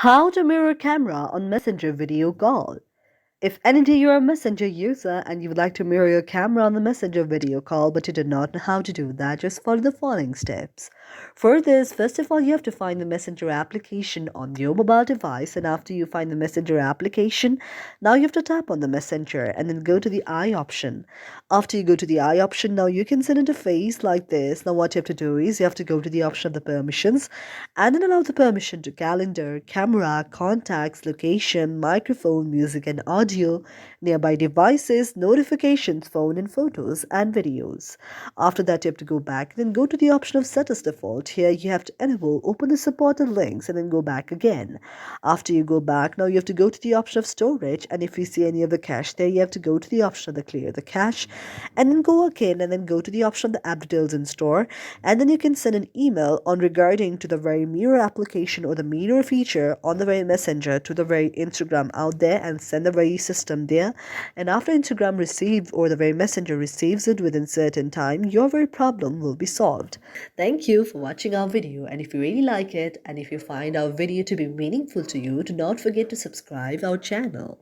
How to mirror camera on Messenger video call. If any day you're a Messenger user and you would like to mirror your camera on the Messenger video call but you do not know how to do that, just follow the following steps. For this, first of all, you have to find the Messenger application on your mobile device, and after you find the Messenger application, now you have to tap on the Messenger and then go to the eye option. After you go to the eye option, now you can send interface like this. Now what you have to do is you have to go to the option of the permissions and then allow the permission to calendar, camera, contacts, location, microphone, music and audio, nearby devices, notifications, phone and photos and videos. After that, you have to go back and then go to the option of set as default. Here you have to enable open the supported links and then go back again. After you go back, now you have to go to the option of storage, and if you see any of the cache there, you have to go to the option of the clear the cache and then go again and then go to the option of the app details in store, and then you can send an email on regarding to the very mirror application or the mirror feature on the very messenger to the very Instagram out there and send the very system there. And after Instagram receives or the very messenger receives it within certain time, your very problem will be solved. Thank you for watching our video, and if you really like it and if you find our video to be meaningful to you, do not forget to subscribe our channel.